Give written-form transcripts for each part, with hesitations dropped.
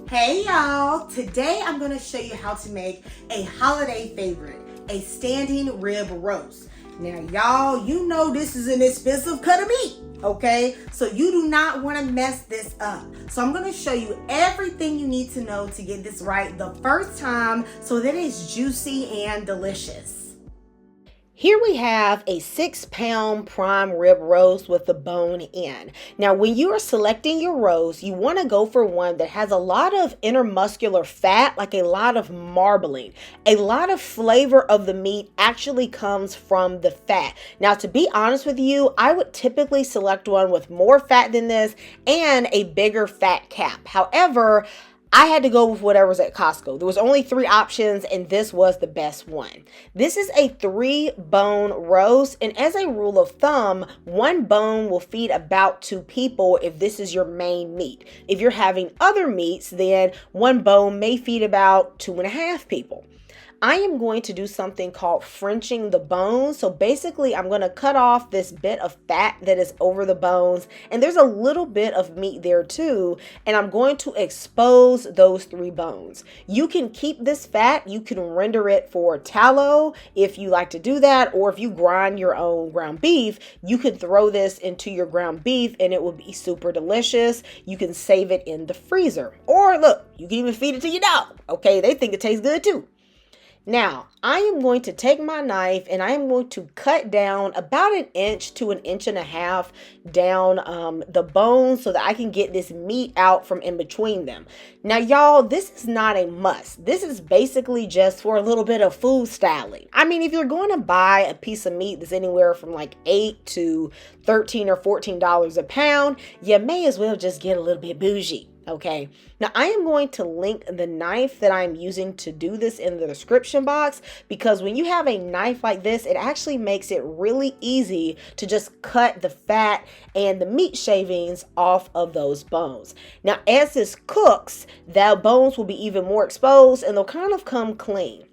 Hey y'all, today I'm going to show you how to make a holiday favorite, a standing rib roast. Now y'all, you know this is an expensive cut of meat, okay? So you do not want to mess this up. So I'm going to show you everything you need to know to get this right the first time so that it's juicy and delicious. Here we have a 6-pound prime rib roast with the bone in. Now, when you are selecting your roast, you want to go for one that has a lot of intermuscular fat, like a lot of marbling. A lot of flavor of the meat actually comes from the fat. Now, to be honest with you, I would typically select one with more fat than this and a bigger fat cap. However, I had to go with whatever's at Costco. There was only 3 options and this was the best one. This is a 3-bone roast, and as a rule of thumb, 1 bone will feed about 2 people if this is your main meat. If you're having other meats, then 1 bone may feed about 2.5 people. I am going to do something called Frenching the bones. So basically, I'm going to cut off this bit of fat that is over the bones, and there's a little bit of meat there too, and I'm going to expose those 3 bones. You can keep this fat. You can render it for tallow if you like to do that, or if you grind your own ground beef, you can throw this into your ground beef and it will be super delicious. You can save it in the freezer, or look, you can even feed it to your dog. Okay, they think it tastes good too. Now, I am going to take my knife and I am going to cut down about 1 inch to 1.5 inches down the bones so that I can get this meat out from in between them. Now, y'all, this is not a must. This is basically just for a little bit of food styling. I mean, if you're going to buy a piece of meat that's anywhere from like $8 to $13 or $14 a pound, you may as well just get a little bit bougie. Okay, now I am going to link the knife that I'm using to do this in the description box, because when you have a knife like this, it actually makes it really easy to just cut the fat and the meat shavings off of those bones. Now, as this cooks, the bones will be even more exposed and they'll kind of come clean.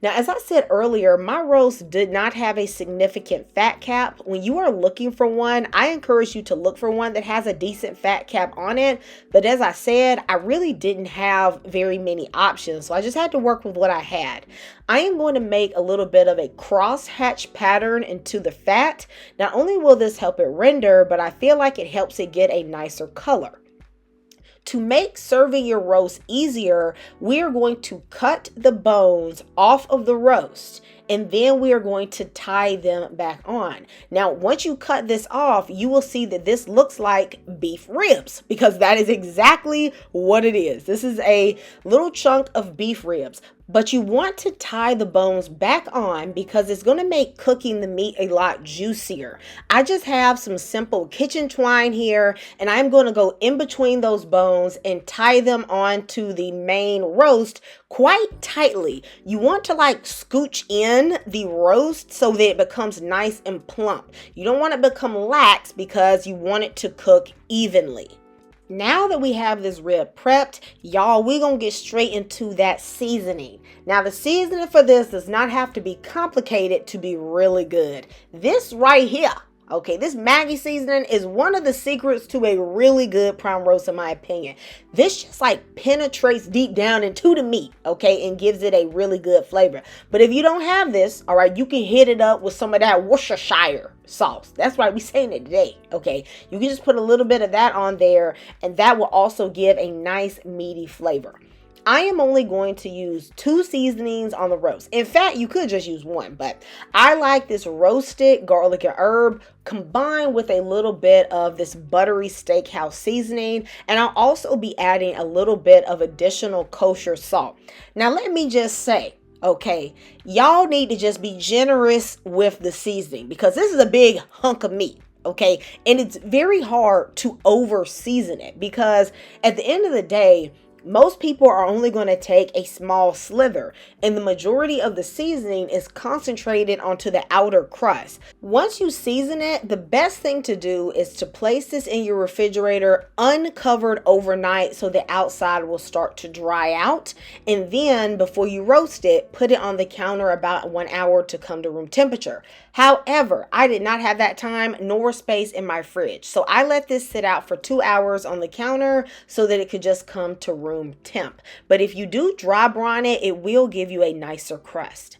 Now, as I said earlier, my roast did not have a significant fat cap. When you are looking for one, I encourage you to look for one that has a decent fat cap on it. But as I said, I really didn't have very many options, so I just had to work with what I had. I am going to make a little bit of a cross-hatch pattern into the fat. Not only will this help it render, but I feel like it helps it get a nicer color. To make serving your roast easier, we are going to cut the bones off of the roast, and then we are going to tie them back on. Now, once you cut this off, you will see that this looks like beef ribs, because that is exactly what it is. This is a little chunk of beef ribs. But you want to tie the bones back on because it's going to make cooking the meat a lot juicier. I just have some simple kitchen twine here, and I'm going to go in between those bones and tie them onto the main roast quite tightly. You want to like scooch in the roast so that it becomes nice and plump. You don't want it to become lax because you want it to cook evenly. Now that we have this rib prepped, y'all, we're going to get straight into that seasoning. Now, the seasoning for this does not have to be complicated to be really good. This right here, okay, this Maggi seasoning is one of the secrets to a really good prime roast, in my opinion. This just like penetrates deep down into the meat, okay, and gives it a really good flavor. But if you don't have this, all right, you can hit it up with some of that Worcestershire sauce. That's right, we're saying it today, okay? You can just put a little bit of that on there, and that will also give a nice meaty flavor. I am only going to use 2 seasonings on the roast. In fact, you could just use 1, but I like this roasted garlic and herb combined with a little bit of this buttery steakhouse seasoning, and I'll also be adding a little bit of additional kosher salt. Now, let me just say, okay, y'all need to just be generous with the seasoning because this is a big hunk of meat. Okay, and it's very hard to over season it because at the end of the day, most people are only going to take a small slither, and the majority of the seasoning is concentrated onto the outer crust. Once you season it, the best thing to do is to place this in your refrigerator uncovered overnight so the outside will start to dry out. And then before you roast it, put it on the counter about 1 hour to come to room temperature. However, I did not have that time nor space in my fridge, so I let this sit out for 2 hours on the counter so that it could just come to room room temp. But if you do dry brine it, it will give you a nicer crust.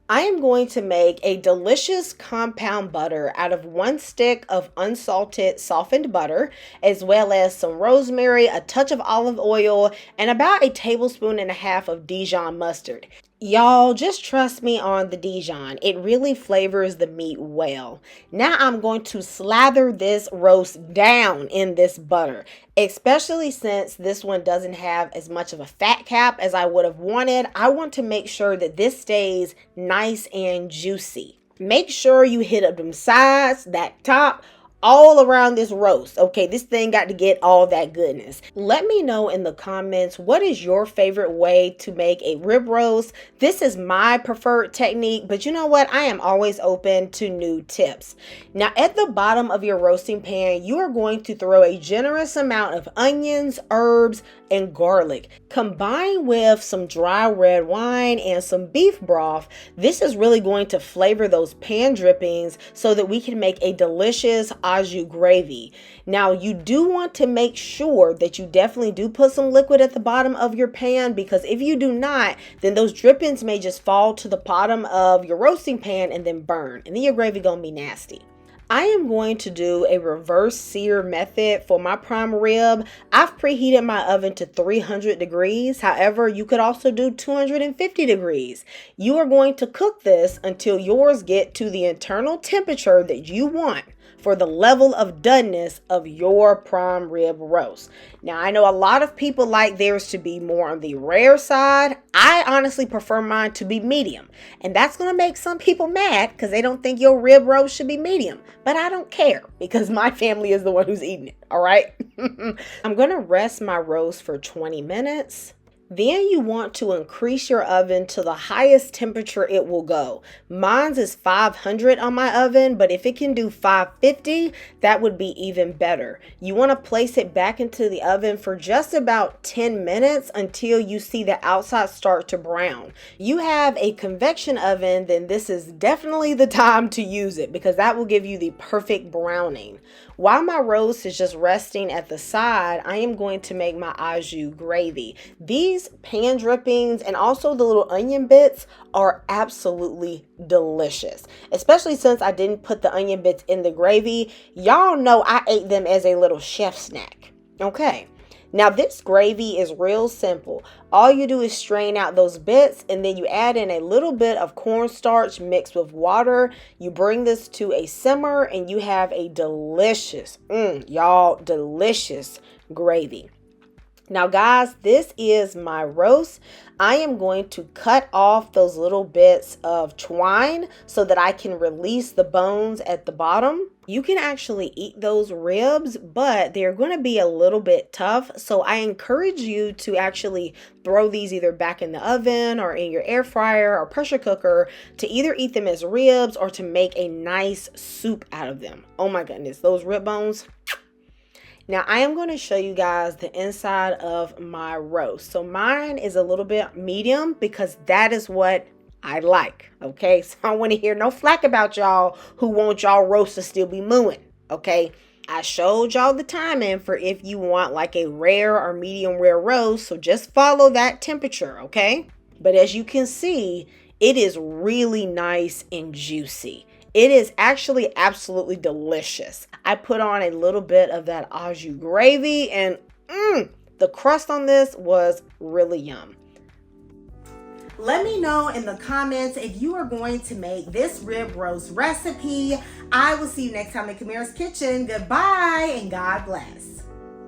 I am going to make a delicious compound butter out of 1 stick of unsalted softened butter, as well as some rosemary, a touch of olive oil, and about 1.5 tablespoons of Dijon mustard. Y'all, just trust me on the Dijon. It really flavors the meat well. Now I'm going to slather this roast down in this butter, especially since this one doesn't have as much of a fat cap as I would have wanted. I want to make sure that this stays nice and juicy. Make sure you hit up them sides, that top, all around this roast. Okay, this thing got to get all that goodness. Let me know in the comments, what is your favorite way to make a rib roast? This is my preferred technique, but you know what? I am always open to new tips. Now, at the bottom of your roasting pan, you are going to throw a generous amount of onions, herbs, and garlic. Combined with some dry red wine and some beef broth, this is really going to flavor those pan drippings so that we can make a delicious au jus gravy. Now, you do want to make sure that you definitely do put some liquid at the bottom of your pan, because if you do not, then those drippings may just fall to the bottom of your roasting pan and then burn, and then your gravy gonna be nasty. I am going to do a reverse sear method for my prime rib. I've preheated my oven to 300 degrees. However, you could also do 250 degrees. You are going to cook this until yours get to the internal temperature that you want for the level of doneness of your prime rib roast. Now, I know a lot of people like theirs to be more on the rare side. I honestly prefer mine to be medium. And that's going to make some people mad because they don't think your rib roast should be medium. But I don't care because my family is the one who's eating it, all right? I'm going to rest my roast for 20 minutes. Then you want to increase your oven to the highest temperature it will go. Mine's is 500 on my oven, but if it can do 550, that would be even better. You want to place it back into the oven for just about 10 minutes until you see the outside start to brown. You have a convection oven, then this is definitely the time to use it because that will give you the perfect browning. While my roast is just resting at the side, I am going to make my au jus gravy. These pan drippings and also the little onion bits are absolutely delicious, especially since I didn't put the onion bits in the gravy. Y'all know I ate them as a little chef snack. Okay. Now this gravy is real simple. All you do is strain out those bits and then you add in a little bit of cornstarch mixed with water. You bring this to a simmer and you have a delicious, delicious gravy. Now guys, this is my roast. I am going to cut off those little bits of twine so that I can release the bones at the bottom. You can actually eat those ribs, but they're going to be a little bit tough. So I encourage you to actually throw these either back in the oven or in your air fryer or pressure cooker to either eat them as ribs or to make a nice soup out of them. Oh my goodness, those rib bones. Now I am going to show you guys the inside of my roast. So mine is a little bit medium because that is what I like. Okay, so I don't want to hear no flack about y'all who want y'all roast to still be mooing. Okay, I showed y'all the timing for if you want like a rare or medium rare roast. So just follow that temperature. Okay, but as you can see, it is really nice and juicy. It is actually absolutely delicious. I put on a little bit of that au jus gravy and the crust on this was really yum. Let me know in the comments if you are going to make this rib roast recipe. I will see you next time in Kamira's Kitchen. Goodbye and God bless.